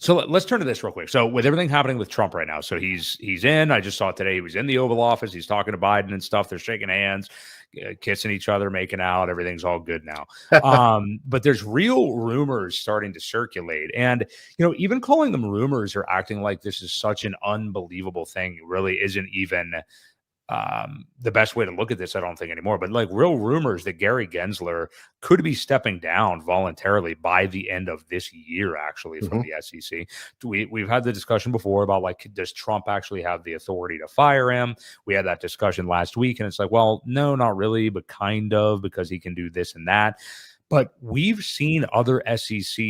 So let's turn to this real quick. So with everything happening with Trump right now, so he's in. I just saw it today. He was in the Oval Office. He's talking to Biden and stuff. They're shaking hands, kissing each other, making out. Everything's all good now. But there's real rumors starting to circulate, and even calling them rumors or acting like this is such an unbelievable thing really isn't even the best way to look at this, I don't think anymore, but like real rumors that Gary Gensler could be stepping down voluntarily by the end of this year, actually, from the SEC. We've had the discussion before about like, does Trump actually have the authority to fire him? We had that discussion last week, and it's like, well, no, not really, but kind of, because he can do this and that. But we've seen other SEC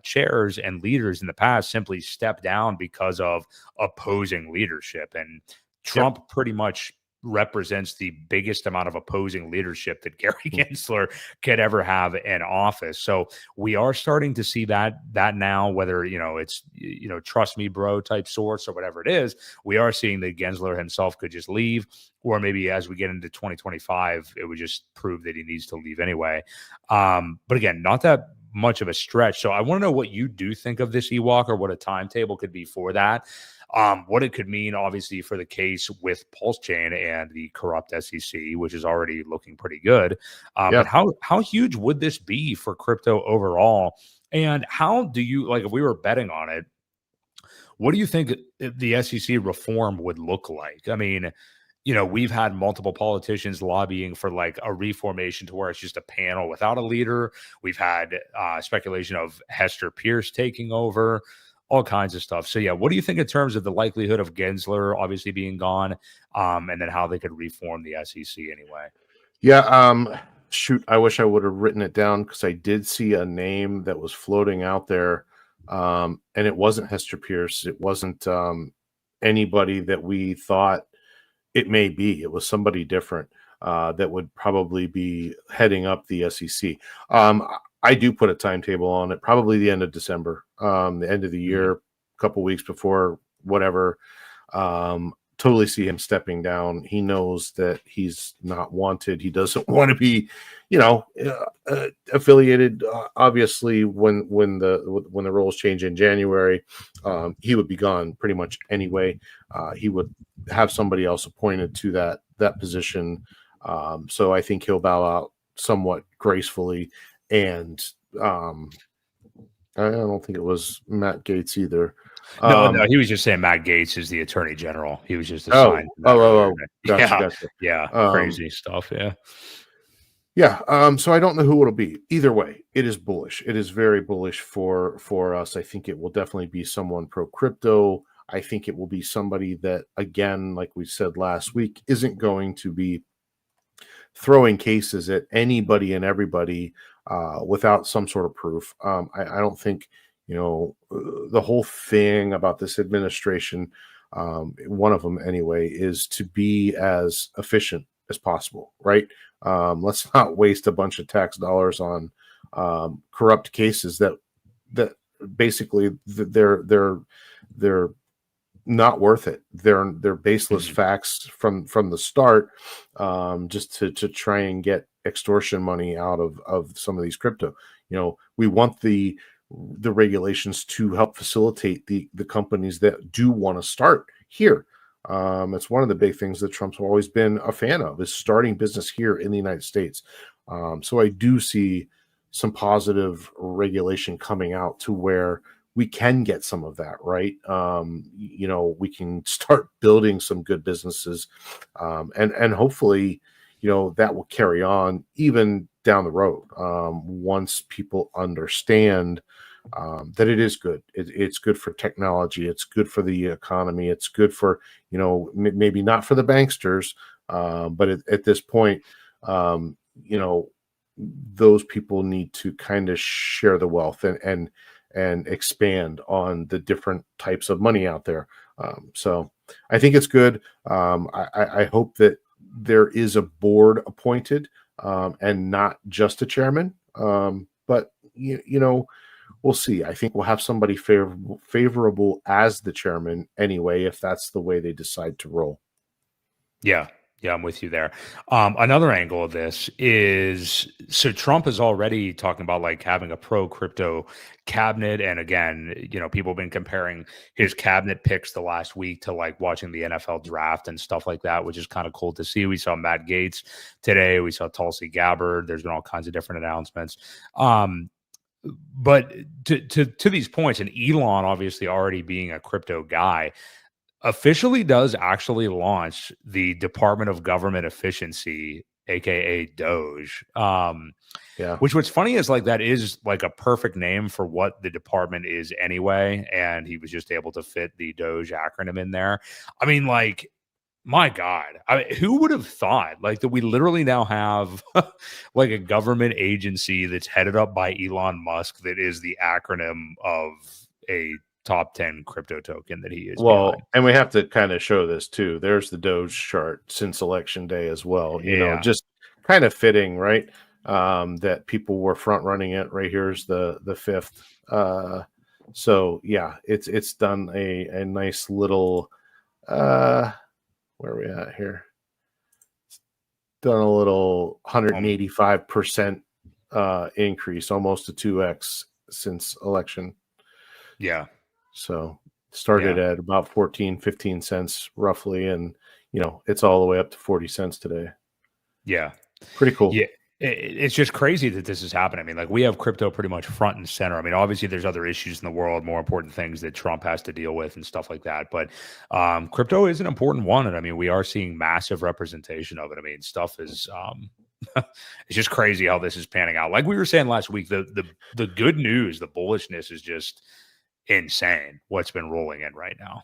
chairs and leaders in the past simply step down because of opposing leadership. And Trump pretty much represents the biggest amount of opposing leadership that Gary Gensler could ever have in office. So we are starting to see that now, whether, it's, trust me, bro type source or whatever it is, we are seeing that Gensler himself could just leave, or maybe as we get into 2025, it would just prove that he needs to leave anyway. But again, not that much of a stretch. So I want to know what you do think of this Ewok, or what a timetable could be for that. What it could mean, obviously, for the case with Pulse Chain and the corrupt SEC, which is already looking pretty good. But how huge would this be for crypto overall? And how do you, like, if we were betting on it, what do you think the SEC reform would look like? I mean, we've had multiple politicians lobbying for like a reformation to where it's just a panel without a leader. We've had speculation of Hester Pierce taking over, all kinds of stuff. So yeah, what do you think in terms of the likelihood of Gensler obviously being gone, and then how they could reform the SEC anyway? Yeah, shoot, I wish I would have written it down, because I did see a name that was floating out there, and it wasn't Hester Pierce. It wasn't anybody that we thought it may be. It was somebody different that would probably be heading up the SEC. I do put a timetable on it, probably the end of December, the end of the year, a couple weeks before, whatever. Totally see him stepping down. He knows that he's not wanted. He doesn't want to be, affiliated. Obviously, when the roles change in January, he would be gone pretty much anyway. He would have somebody else appointed to that position. So I think he'll bow out somewhat gracefully. And I don't think it was Matt Gaetz either. No, he was just saying Matt Gaetz is the attorney general. He was just assigned. Gotcha. Crazy stuff. So I don't know who it'll be. Either way, it is bullish. It is very bullish for us. I think it will definitely be someone pro crypto. I think it will be somebody that, again, like we said last week, isn't going to be throwing cases at anybody and everybody without some sort of proof. I don't think, the whole thing about this administration, one of them anyway, is to be as efficient as possible, right? Let's not waste a bunch of tax dollars on corrupt cases that basically they're not worth it. They're baseless facts from the start, just to try and get extortion money out of some of these crypto. We want the regulations to help facilitate the companies that do want to start here. It's one of the big things that Trump's always been a fan of, is starting business here in the United States. So I do see some positive regulation coming out to where we can get some of that, right? We can start building some good businesses, and hopefully, that will carry on even down the road, once people understand that it is good. It's good for technology. It's good for the economy. It's good for, maybe not for the banksters, but at this point, those people need to kind of share the wealth and expand on the different types of money out there. So I think it's good. I hope that there is a board appointed, and not just a chairman. But we'll see. I think we'll have somebody favorable as the chairman anyway, if that's the way they decide to roll. Yeah. Yeah, I'm with you there. Another angle of this is so Trump is already talking about like having a pro crypto cabinet. And again, people have been comparing his cabinet picks the last week to like watching the NFL draft and stuff like that, which is kind of cool to see. We saw Matt Gaetz today. We saw Tulsi Gabbard. There's been all kinds of different announcements. But to these points, and Elon obviously already being a crypto guy, officially does actually launch the Department of Government Efficiency, aka Doge. Yeah. Which what's funny is like that is like a perfect name for what the department is anyway, and he was just able to fit the Doge acronym in there. I mean, like, my God, who would have thought like that we literally now have like a government agency that's headed up by Elon Musk that is the acronym of a top 10 crypto token that he is behind. And we have to kind of show this too. There's the Doge chart since election day as well. Just kind of fitting, right? That people were front running it. Right here's the fifth. So yeah, it's done a nice little where are we at here? It's done a little 185% increase, almost a 2x since election. Yeah. So started at about 15 cents roughly. And, it's all the way up to 40 cents today. Yeah. Pretty cool. Yeah. It's just crazy that this is happening. I mean, like we have crypto pretty much front and center. I mean, obviously there's other issues in the world, more important things that Trump has to deal with and stuff like that. But crypto is an important one. And I mean, we are seeing massive representation of it. I mean, stuff is it's just crazy how this is panning out. Like we were saying last week, the good news, the bullishness is just insane what's been rolling in right now.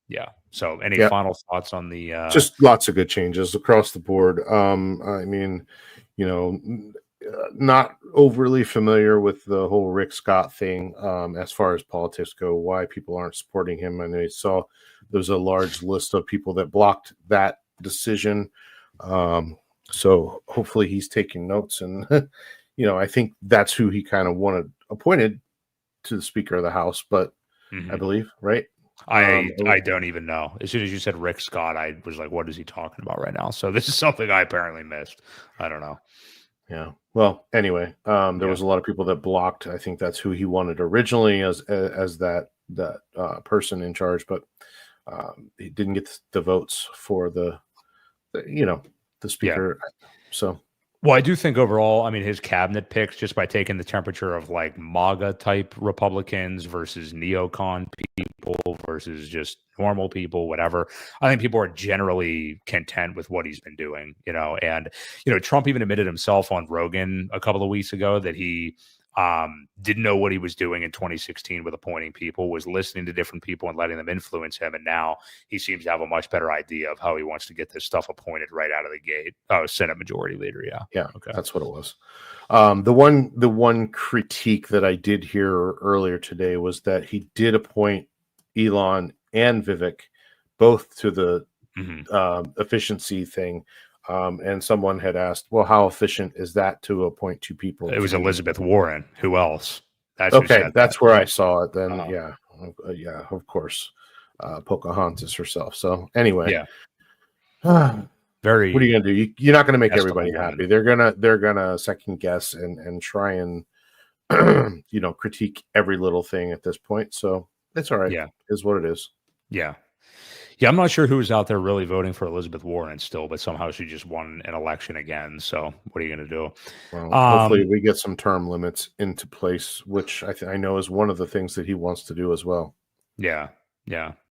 Yeah. So any final thoughts on the just lots of good changes across the board. I mean, not overly familiar with the whole Rick Scott thing as far as politics go, why people aren't supporting him. I know you saw there's a large list of people that blocked that decision. So hopefully he's taking notes, and I think that's who he kind of wanted appointed to the Speaker of the House, but I believe, right? I don't even know. As soon as you said Rick Scott, I was like, what is he talking about right now? So this is something I apparently missed. I don't know. Yeah. Well, anyway, there was a lot of people that blocked. I think that's who he wanted originally as that person in charge, but he didn't get the votes for the Speaker. Yeah. So. Well, I do think overall, I mean, his cabinet picks, just by taking the temperature of like MAGA type Republicans versus neocon people versus just normal people, whatever. I think people are generally content with what he's been doing, and, Trump even admitted himself on Rogan a couple of weeks ago that he didn't know what he was doing in 2016 with appointing people, was listening to different people and letting them influence him. And now he seems to have a much better idea of how he wants to get this stuff appointed right out of the gate. Oh, Senate Majority Leader. Yeah. Yeah. Okay. That's what it was. The one critique that I did hear earlier today was that he did appoint Elon and Vivek both to the efficiency thing. And someone had asked, well, how efficient is that to appoint two people? It was Elizabeth Warren. Who else? That's where I saw it then. Yeah, of course. Pocahontas herself. So anyway, very. What are you gonna do? You're not gonna make everybody happy. They're gonna second guess and try and critique every little thing at this point. So it's all right. Yeah, is what it is. Yeah. Yeah, I'm not sure who's out there really voting for Elizabeth Warren still, but somehow she just won an election again. So what are you going to do? Well, hopefully we get some term limits into place, which I know is one of the things that he wants to do as well. Yeah. Yeah.